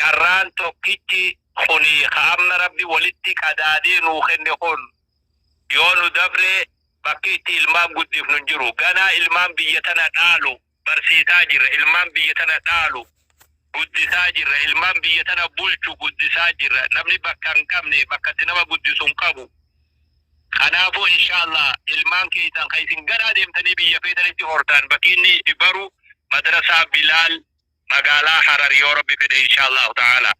carraan tokkichi kuni amma rabbi walitti qadaadee nuu kenne kun yoo nu dabre bakki itti ilmaan guddifnu jiru. Ganaa ilmaan biyya tana dhaalu barsiisaa jirra. Ilmaan biyya tana dhaalu guddisaa jirra. Ilmaan biyya tana bulchu guddisaa jirra. Namni bakka hin qabne bakka itti nama guddisu hin qabu. Kanaafuu inshallah ilmaan keessan kan isin ganaa deemtanii biyya feetanitti hortaan bakki inni itti baru madrasaa Bilaal magaalaa Harar yoo rabbi fedhe inshallah ta'ala.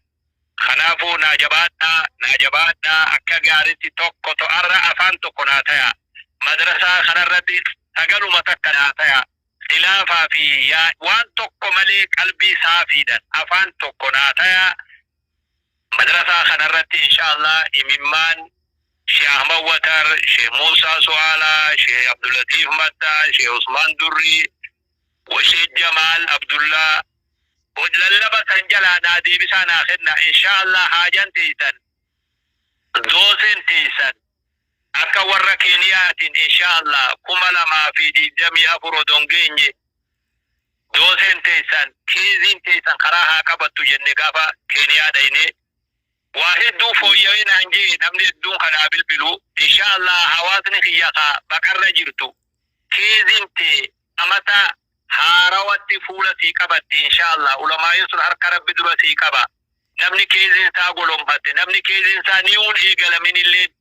Kanaafuu naajabaadhaa akka gaariitti tokko to'arra afaan tokko naa taya. Madrasaa kanarratti sagaluma takka naa taya. Khilaafaa fi waan tokko malee qalbii saafiidhaan afaan tokko naa taya. Madrasaa kanarratti inshallah imimmaan Sheikh Ahmad Watar, Sheikh Musa Suala, Sheikh Abdul Latif Matta, Sheikh Usman Durri, Sheikh Jamal Abdullah lallaba sanjala na deebisa na khenna inshallah hajan taysan dosen taysan akka warra Keniyaatin inshallah kuma lama fi dijami afuro dongenye dosen taysan kizin taysan qaraha qabattu jenne gafa Keniyaa dayne واحد فويين عنجي نمني الدون خنابل بلو إن شاء الله حواسني خياقا بقر جرتو كيزنتي أمتا هارواتي فولة سيكبت إن شاء الله علماء يسر هركرب بدرة سيكبا نمني كيزن ساقلهم بات نمني كيزن سانيون إيقل من اللي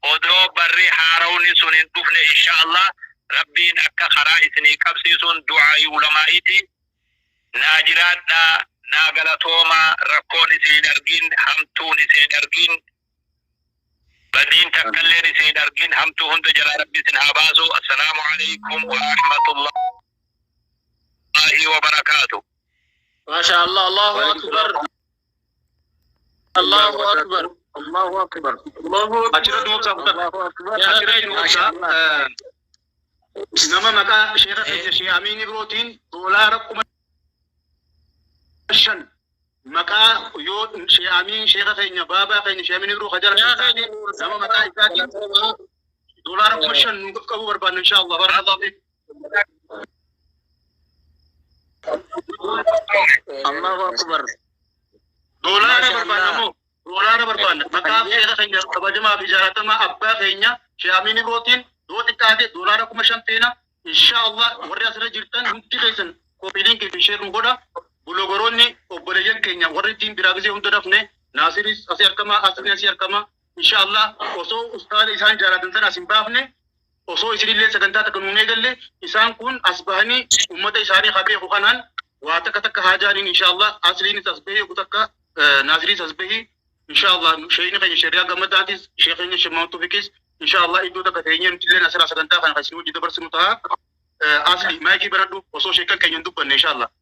ودرو بري هاروني سنين تفن إن شاء الله ربين أكا خرائسني كبسيسون دعاي علمائيتي ناجرات ناغلاتوما ركوني سيد أرجين همتوني سيد أرجين بدين تكليني سيد أرجين همتو هند جلال ربي سنهابازو السلام عليكم ورحمة الله وبركاته. ما شاء الله. الله أكبر الله أكبر الله أكبر الله أكبر نما مكا شيخ أمين بروتين دولار شن مكا يو شيخ أمين شيخ خيني بابا خيني شيخ أمين برو خجر نما مكا إكاتي دولار كمشن نقف بربان إن شاء الله بارك الله فيك. الله أكبر دولار بربان نمو دولار بربان مكا شيخ خيني كبجما في جارة ما أبا خيني شيخ أمين بروتين دو تكاتي دولار كمشن تينا إن شاء الله وريا سر جرتان نمتي خيسن كوبيدين كي شير نقودا بلوغروني وبرجن كينيا وريتين براغزي هم تدفنه ناصري أسير كما أسير أسير كما إن شاء الله وصو أستاذ إسان جارة تنا سنبافنه وصو إسرائيل لي سكنتا تكنوني قال إسان كون أصبحني أمة إسرائيل خبيه خانان واتك هاجارين إن شاء الله أصلين تصبيه وتك ناصري تصبيه إن شاء الله شيء خير شريعة قمتاتيس شيخين شمعون توفيكيس إن شاء الله إدو تكتيني نتلين أسرع سكنتا خان خسنو جدا برسمتها أصلي ما يجي بردو وصو شيكا كي يندوبن إن شاء الله.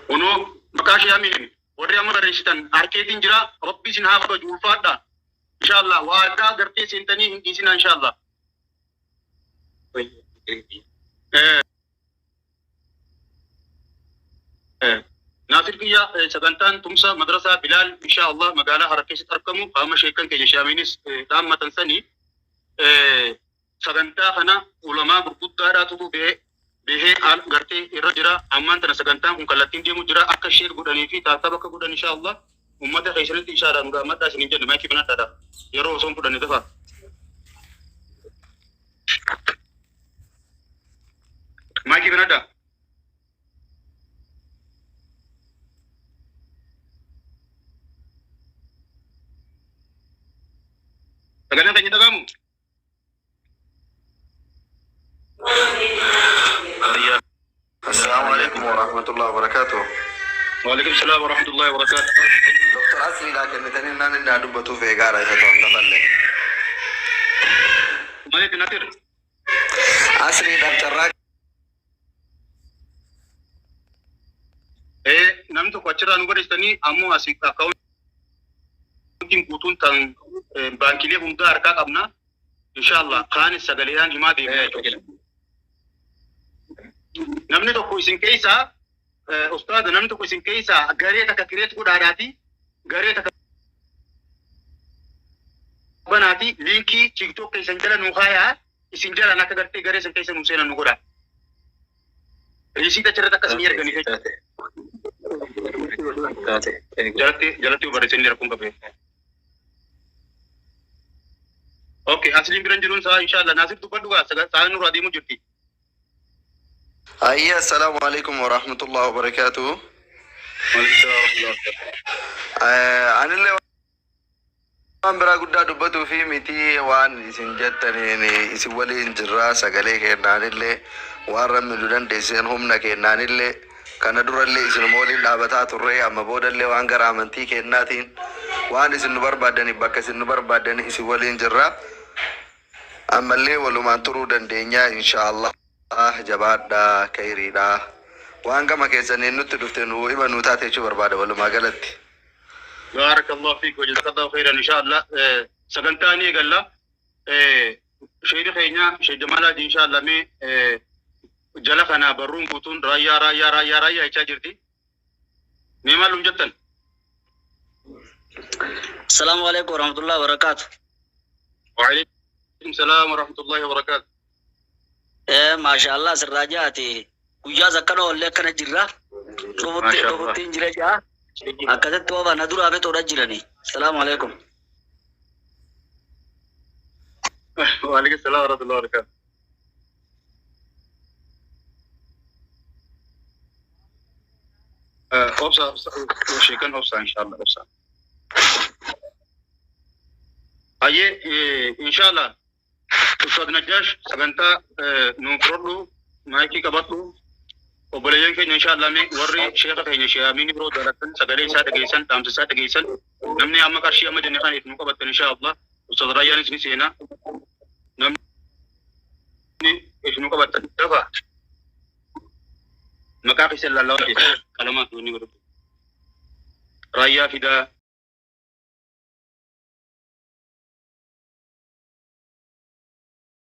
ونو مكاشي أمين ورّي أمر رشتن أركيدين جرا ربي سنها فجول فادا إن شاء الله وعدا قرتي سنتني هندي سنا إن شاء الله. ناصر كيا سكنتان تمسا مدرسة بلال إن شاء الله مقالة حركة ستركمو قام شيكن كي جشامينيس دام متنسني سكنتا خنا علماء بربوط داراتو به al gartee irra jira ammaan tana sagantaan kun kallattiin deemu jira akka sheer godhanii fi taataa bakka godhan insha Allah ummata keessatti ishaadhaan nu gaammadhaa isin jenna maayikii banadhaadha yeroo osoon fudhanne tafa maayikii banadhaa sagaleen keenya dhagaamu السلام عليكم ورحمة الله وبركاته. وعليكم السلام ورحمة الله وبركاته. دكتور أسري لكن مثلا نحن ندوب في إيجارة إذا كان نفعله. مالك ناتر. أسري دكتور راك. نمتو كوتشرا نبرستني أمو أسيك أكاون. ممكن كوتون تان بانكيلي هم دا أركاك أبنا. إن شاء الله كان السجليان جماعة دي. namni tokko isin keessa ustaada namni tokko isin keessa garee takka kireet godhaadhaati garee takka banaati linkii tiktok keessan jala nu kaayaa isin jala akka gartee garee san keessa nu seenan nu godha riisiita achirratti akkasii erganii jechuudha taate. jalatti barreessanii rakkoon qabee. Okay, asliin biran jiruun saa inshallah naasif dubbadhu gaa saa nurraa deemu jirti. Ayya, assalamu alaikum wa rahmatullahi wa barakatuh. Anillee waan biraa guddaa dubbatuu fi miti waan isin jettaniin isin waliin jirraa sagalee kennaanillee waan rammi nu dandeessisan humna kennaanillee kana durallee isin waliin dhaabataa turre amma boodallee waan gara amantii kennaatiin waan isin nu barbaadaniif bakka isin nu barbaadani isin waliin jirraa ammallee walumaan turuu dandeenya inshaallah. Jabaadhaa kayriidhaa waan gama keessaniin nutti dhufte nu hima nu taate jechuu barbaada walumaa galatti. Baarakallahu fiik wa jazakallahu khairan inshallah. Sagantaanii galla sheekhi keenya Sheekh Jamaal inshallah mee jala kana barruun guutuun raayyaa jechaa jirti. Mee maalum jettan? Assalamu alaikum warahmatullahi wabarakatuh. Wa alaikum salam warahmatullahi wabarakatuh. Mashallah sirrajaati guyyaa zakkana ollee kana jirra dhufuttiin jira jaa akkasitti waa bana dura abe toora jirani. Assalamu alaikum. Wa alaikum salam warahmatullahi wabarakatuh. Obsa sheekan obsa inshallah obsa. Aye inshallah Ustaz Najash sagantaa nu fudhadhu maayikii qabadhu obboleeyyan keenya inshallah mee warri sheekha keenya Sheekh Amiin biroo dalagan sagalee isaa dhageessan dhaamsa isaa dhageessan namni amma qarshii amma jenne kan nu qabattan inshallah Ustaz Raayyaan isin seenaa namni nu qabattan dafa maqaa fi sallallahu alaihi qalamaat nu godhu Raayyaa fidaa